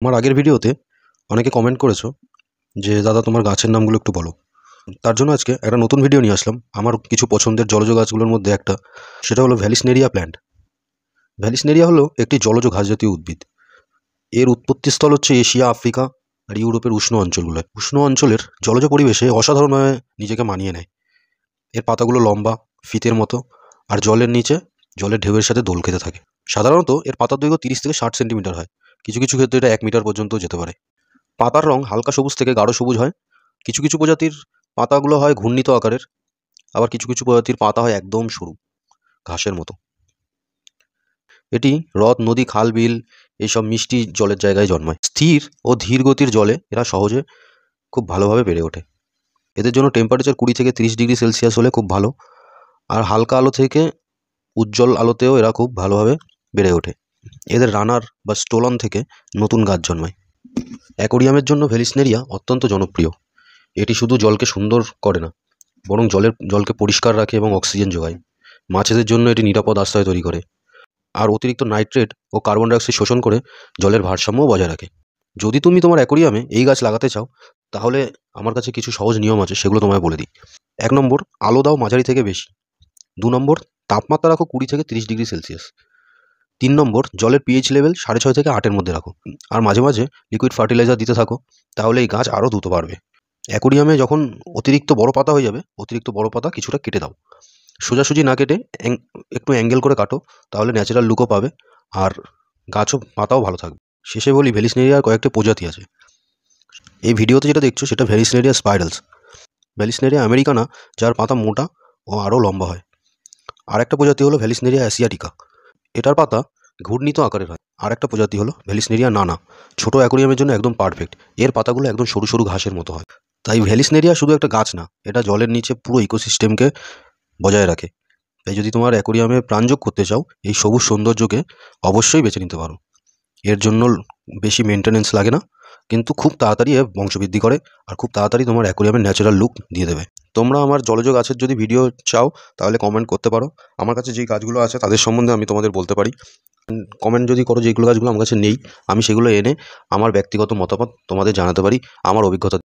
আমার আগের ভিডিওতে অনেকে কমেন্ট করেছো যে দাদা তোমার গাছের নামগুলো একটু বলো। তার জন্য আজকে একটা নতুন ভিডিও নিয়ে আসলাম। আমার কিছু পছন্দের জলজ গাছগুলোর মধ্যে একটা, সেটা হলো ভ্যালিসনেরিয়া প্ল্যান্ট। ভ্যালিসনেরিয়া হলো একটি জলজ ঘাস জাতীয় উদ্ভিদ। এর উৎপত্তিস্থল হচ্ছে এশিয়া, আফ্রিকা আর ইউরোপের উষ্ণ অঞ্চলগুলোয়। উষ্ণ অঞ্চলের জলজ পরিবেশে অসাধারণভাবে নিজেকে মানিয়ে নেয়। এর পাতাগুলো লম্বা, ফিতের মতো, আর জলের নিচে জলের ঢেউয়ের সাথে দোল খেতে থাকে। সাধারণত এর পাতার দৈর্ঘ্য 30 থেকে 60 সেন্টিমিটার হয়। কিছু কিছু ক্ষেত্রে এটা 1 মিটার পর্যন্ত যেতে পারে। পাতার রং হালকা সবুজ থেকে গাঢ় সবুজ হয়। কিছু কিছু প্রজাতির পাতাগুলো হয় ঘূর্ণিত আকারের, আবার কিছু কিছু প্রজাতির পাতা হয় একদম সরু, ঘাসের মতো। এটি হ্রদ, নদী, খাল, বিল এইসব মিষ্টি জলের জায়গায় জন্মায়। স্থির ও ধীর গতির জলে এরা সহজে খুব ভালোভাবে বেড়ে ওঠে। এদের জন্য টেম্পারেচার 20 থেকে 30 ডিগ্রি সেলসিয়াস হলে খুব ভালো। আর হালকা আলো থেকে উজ্জ্বল আলোতেও এরা খুব ভালোভাবে বেড়ে ওঠে। এদের রানার বা স্টোলন থেকে নতুন গাছ জন্মায়। অ্যাকোরিয়ামের জন্য ভ্যালিসনেরিয়া অত্যন্ত জনপ্রিয়। এটি শুধু জলকে সুন্দর করে না, বরং জলকে পরিষ্কার রাখে এবং অক্সিজেন যোগায়। মাছেদের জন্য এটি নিরাপদ আশ্রয় তৈরি করে, আর অতিরিক্ত নাইট্রেট ও কার্বন ডাইঅক্সাইড শোষণ করে জলের ভারসাম্যও বজায় রাখে। যদি তুমি তোমার অ্যাকোরিয়ামে এই গাছ লাগাতে চাও, তাহলে আমার কাছে কিছু সহজ নিয়ম আছে, সেগুলো তোমায় বলে দিই। 1 নম্বর, আলো দাও মাঝারি থেকে বেশি। 2 নম্বর, তাপমাত্রা রাখো 20 থেকে 30 ডিগ্রি সেলসিয়াস। 3 নম্বর, জলের পিএইচ লেভেল 6.5 থেকে 8-এর মধ্যে রাখো। আর মাঝে মাঝে লিকুইড ফার্টিলাইজার দিতে থাকো, তাহলে এই গাছ আরও দ্রুত বাড়বে। অ্যাকোরিয়ামে যখন অতিরিক্ত বড় পাতা হয়ে যাবে, অতিরিক্ত বড় পাতা কিছুটা কেটে দাও। সোজাসুজি না কেটে একটু অ্যাঙ্গেল করে কাটো, তাহলে ন্যাচারাল লুকও পাবে, আর গাছও পাতাও ভালো থাকবে। শেষে বলি, ভ্যালিসনেরিয়ার কয়েকটা প্রজাতি আছে। এই ভিডিওতে যেটা দেখছো সেটা ভ্যালিসনেরিয়া স্পাইরালস। ভ্যালিসনেরিয়া আমেরিকানা, যার পাতা মোটা ও আরও লম্বা হয়। আর একটা প্রজাতি হলো ভ্যালিসনেরিয়া অ্যাসিয়াটিকা, এটার পাতা ঘূর্ণিত আকারের হয়। আর একটা প্রজাতি হলো ভ্যালিসনেরিয়া নানা, ছোট অ্যাকোরিয়ামের জন্য একদম পারফেক্ট। এর পাতাগুলো একদম সরু সরু ঘাসের মতো হয়। তাই ভ্যালিসনেরিয়া শুধু একটা গাছ না, এটা জলের নিচে পুরো ইকোসিস্টেমকে বজায় রাখে। তাই যদি তোমার অ্যাকোরিয়ামে প্রাণযোগ করতে চাও, এই সবুজ সৌন্দর্যকে অবশ্যই বেছে নিতে পারো। এর জন্য বেশি মেনটেনেন্স লাগে না, কিন্তু খুব তাড়াতাড়ি এ বংশবৃদ্ধি করে, আর খুব তাড়াতাড়ি তোমার অ্যাকোরিয়ামের ন্যাচারাল লুক দিয়ে দেবে। তোমরা আমার জলজ গাছের যদি ভিডিও চাও, তাহলে কমেন্ট করতে পারো। আমার কাছে যেই গাছগুলো আছে তাদের সম্বন্ধে আমি তোমাদের বলতে পারি। কমেন্ট যদি করো যেগুলো গাছগুলো আমার কাছে নেই, আমি সেগুলো এনে আমার ব্যক্তিগত মতামত তোমাদের জানাতে পারি, আমার অভিজ্ঞতা